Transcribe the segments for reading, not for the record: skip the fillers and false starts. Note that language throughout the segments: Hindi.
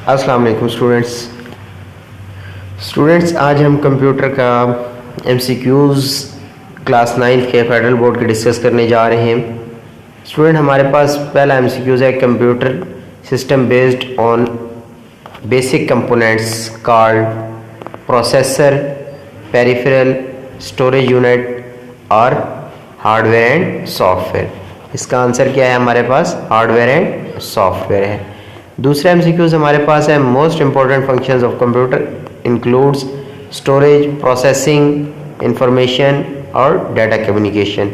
अस्सलाम वालेकुम स्टूडेंट्स आज हम कंप्यूटर का एमसीक्यूज़ क्लास 9 के फेडरल बोर्ड के डिस्कस करने जा रहे हैं। स्टूडेंट हमारे पास पहला एमसीक्यूज़ है computer system based on basic components called processor, peripheral, storage unit और हार्डवेयर एंड सॉफ्टवेयर। इसका आंसर क्या है? हमारे पास हार्डवेयर एंड सॉफ्टवेयर है। दूसरा एमसीक्यूज़ हमारे पास है most important functions of computer includes storage, processing, information और डाटा कम्युनिकेशन।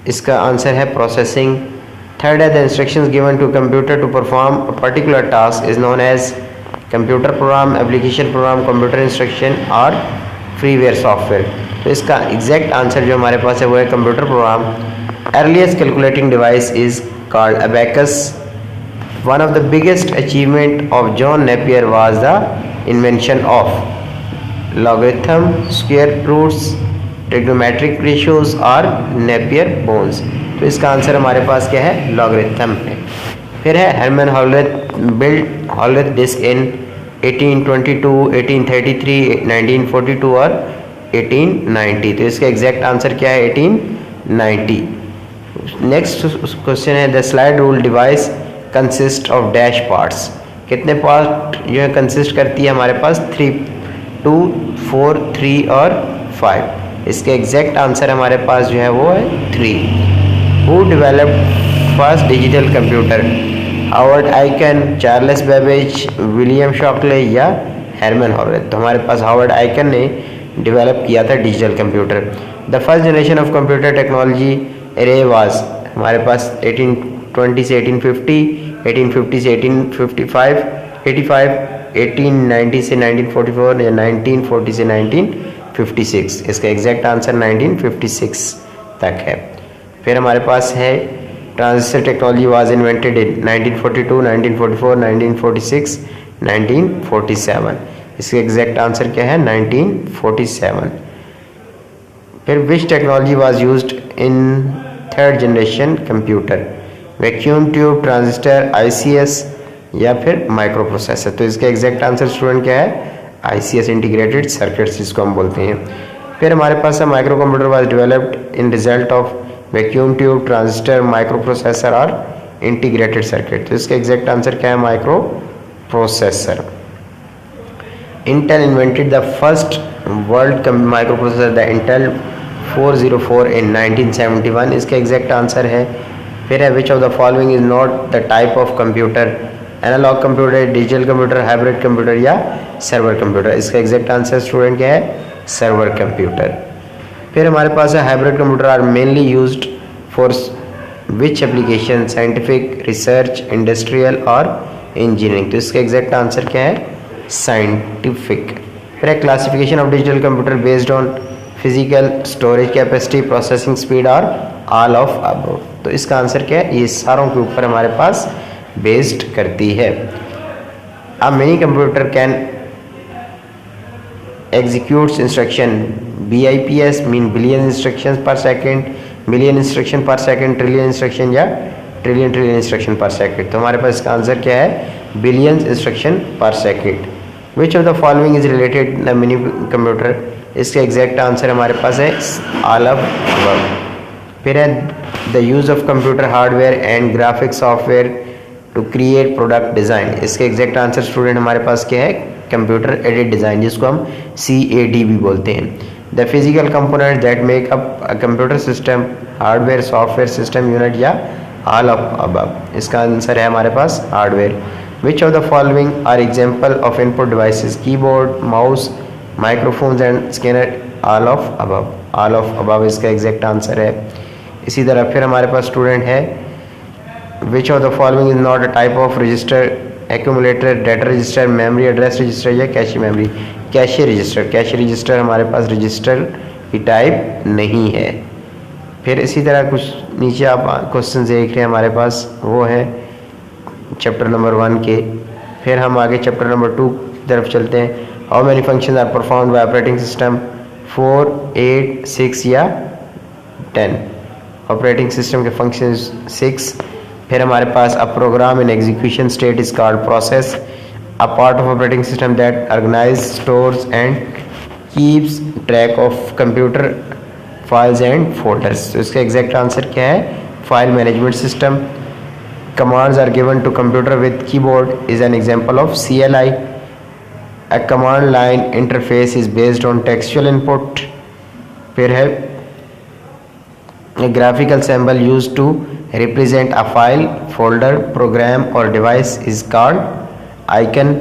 इसका आंसर है प्रोसेसिंग। थर्ड है the instructions given to computer to perform a particular task is known as computer program, application program, computer instruction और फ्रीवेयर सॉफ्टवेयर। तो इसका एग्जैक्ट आंसर जो हमारे पास है वो है computer program. Earliest calculating device is called abacus. One of the biggest achievement of John Napier was the invention of logarithm, square roots, trigonometric ratios और Napier bones। तो इसका आंसर हमारे पास क्या है? logarithm है। फिर है हरमन हॉलरेथ बिल्ड हॉलरेथ डिस्क इन 1822, 1833, 1942 और 1890। तो इसका एग्जैक्ट आंसर क्या है? 1890। नेक्स्ट क्वेश्चन है the slide rule device consist of dash parts. कितने पार्ट जो है कंसिस्ट करती है? हमारे पास 3, 2, 4, 3 और 5। इसके एग्जैक्ट आंसर हमारे पास जो है वो है 3। Who developed first digital computer? Howard Aiken, Charles Babbage, William Shockley या हरमन हॉलरेथ। तो हमारे पास हावर्ड आइकन ने डेवलप किया था digital computer. The first generation of computer technology era was हमारे पास 1820 से 1850, 1850 से 1855, 85, 1890 से 1944 या 1940 से 1956। इसका एग्जैक्ट आंसर 1956 तक है। फिर हमारे पास है transistor technology was invented in 1942, 1944, 1946, 1947। इसका एग्जैक्ट आंसर क्या है? 1947। फिर विच technology was used in third generation computer? Vacuum tube, transistor, ICS या फिर माइक्रो प्रोसेसर। तो इसका एग्जैक्ट आंसर स्टूडेंट क्या है? आईसीएस, इंटीग्रेटेड सर्किट्स जिसको हम बोलते हैं। फिर हमारे पास है micro computer was developed in result of vacuum tube, transistor, micro processor और इंटीग्रेटेड सर्किट। तो इसका एग्जैक्ट आंसर क्या है? Micro processor. Intel invented the first world micro processor the Intel 404 in 1971। इसका एग्जैक्ट आंसर है। फिर है which of the following is not the type of computer? Analog computer, digital computer, hybrid computer या सर्वर कंप्यूटर। इसका एग्जैक्ट आंसर स्टूडेंट क्या है? Server computer. फिर हमारे पास है hybrid computer are mainly used for which application? Scientific, research, industrial और इंजीनियरिंग। तो इसका एग्जैक्ट आंसर क्या है? साइंटिफिक। फिर है classification of digital computer based on physical, storage capacity, processing speed और ऑल ऑफ अबव। तो इसका आंसर क्या है? ये सारों के ऊपर हमारे पास बेस्ड करती है। अब mini computer can executes instruction BIPS mean billion instructions per second, million instruction per second, trillion instruction या ट्रिलियन इंस्ट्रक्शन पर सेकंड। तो हमारे पास इसका आंसर क्या है? Billion instruction per second. Which of the following is related the mini computer? इसका एग्जैक्ट आंसर हमारे पास है ऑल ऑफ अबव। फिर है the use of computer hardware and graphic software to create product design. इसके एग्जैक्ट आंसर स्टूडेंट हमारे पास क्या है? कंप्यूटर एडेड डिज़ाइन जिसको हम CAD भी बोलते हैं। The physical component that make up a computer system, hardware, software, system unit या ऑल ऑफ अबव। इसका आंसर है हमारे पास hardware. Which of the following are example of input devices? Keyboard, mouse, microphones and scanner. All of above. All of above इसका एग्जैक्ट आंसर है। इसी तरह फिर हमारे पास स्टूडेंट है which of the following is not a type of register? Accumulator, data register, memory address register या cache memory. Cache register. Cache register हमारे पास रजिस्टर की टाइप नहीं है। फिर इसी तरह कुछ नीचे आप क्वेश्चन देख रहे हैं हमारे पास, वो है चैप्टर नंबर 1 के। फिर हम आगे चैप्टर नंबर 2 की तरफ चलते हैं। How many function are performed by operating system? 4, 8, 6 या 10। ऑपरेटिंग सिस्टम के फंक्शन 6। फिर हमारे पास a program in execution state is called process. a part of operating system that organizes, stores and keeps track of computer files and folders. तो इसका एग्जैक्ट आंसर क्या है? File management system. Commands are given to computer with keyboard is an example of CLI. A command line interface is based on textual input. फिर है a graphical symbol used to represent a file, folder, program or device is called icon.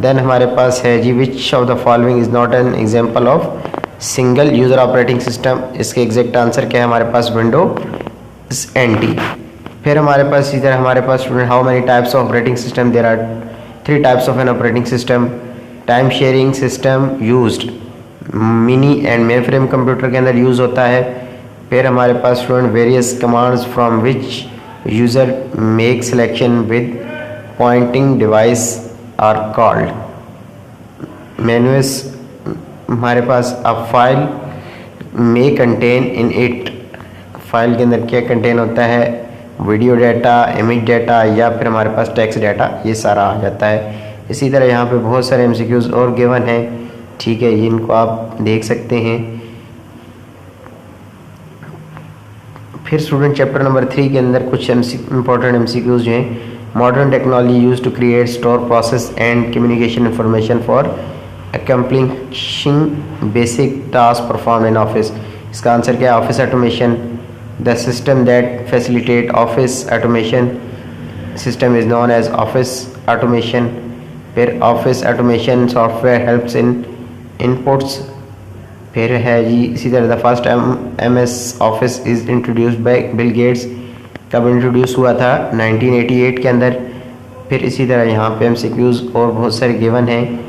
Then हमारे पास है जी which of the following is not an example of single user operating system. इसके एग्जैक्ट आंसर क्या है हमारे पास? Windows NT. फिर हमारे पास इधर हमारे पास student how many types of operating system? There are 3 types of an operating system. Time sharing system used mini and mainframe computer के अंदर यूज़ होता है. फिर हमारे पास student various commands from which user make selection with pointing device are called. Menus हमारे पास अब file may contain in it. File के अंदर क्या कंटेन होता है? वीडियो डाटा, इमेज डाटा या फिर हमारे पास टेक्स्ट डाटा, ये सारा आ जाता है. इसी तरह यहाँ पे बहुत सारे MCQs और गिवन हैं. ठीक है, इनको आप देख सकते हैं. फिर स्टूडेंट चैप्टर नंबर 3 के अंदर कुछ इंपॉर्टेंट MCQs जो हैं. Modern technology use to create, store, process and communication information for accomplishing basic tasks performed in office. इसका आंसर क्या है? Office automation. The system that facilitate office automation system is known as office automation. फिर office automation software helps in inputs. फिर है जी इसी तरह the first MS office is introduced by Bill Gates. कब इंट्रोड्यूस हुआ था? 1988 के अंदर. फिर इसी तरह यहाँ पे MCQs और बहुत सारे गिवन हैं.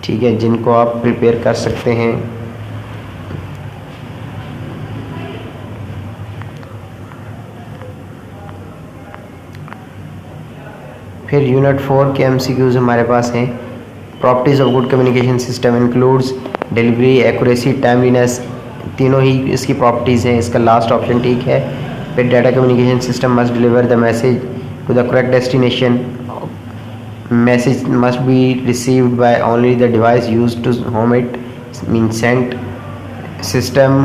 ठीक है, जिनको आप प्रिपेयर कर सकते हैं. फिर यूनिट 4 के MCQs हमारे पास हैं. Properties of good communication system includes delivery, accuracy, timeliness. तीनों ही इसकी प्रॉपर्टीज़ हैं. इसका लास्ट ऑप्शन ठीक है. फिर data communication system must deliver the message to the correct destination. Message must be received by only the device used to whom it means sent. System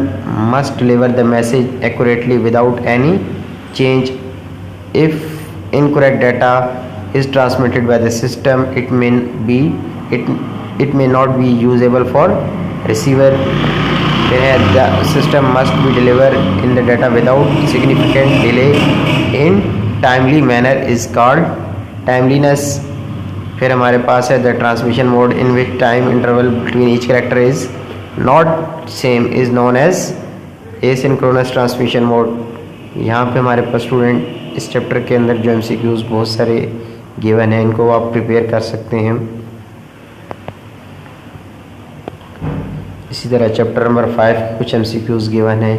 must deliver the message accurately without any change. If incorrect data is transmitted by the system, it may not be usable for receiver. The system must be delivered in the data without significant delay in timely manner is called timeliness. फिर हमारे पास है the transmission mode in which time interval between each character is not same is known as asynchronous transmission mode. यहाँ पे हमारे पास स्टूडेंट इस चैप्टर के अंदर जो MCQs बहुत सारे गिवन हैं, इनको आप प्रिपेयर कर सकते हैं. इसी तरह चैप्टर नंबर 5 कुछ MCQs गिवन हैं.